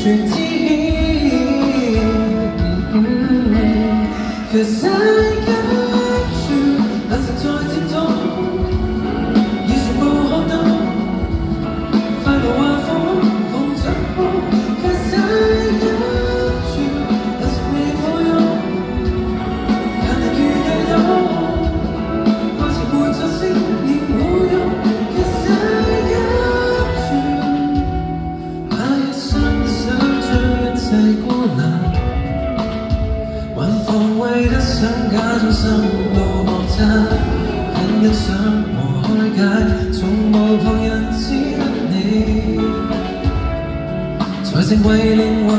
全知曉。Cause I got you， 難實在接觸，以前無可擋，快樂或苦共着步。Cause I got you， 難實未抱擁，眼淚與繼續，愛情沒作聲亦無用。Cause I got you， 那一生想將一切孤立。還防衛得想假裝生路莫測，很欣賞和開解，從無旁人只得你，才成為靈魂。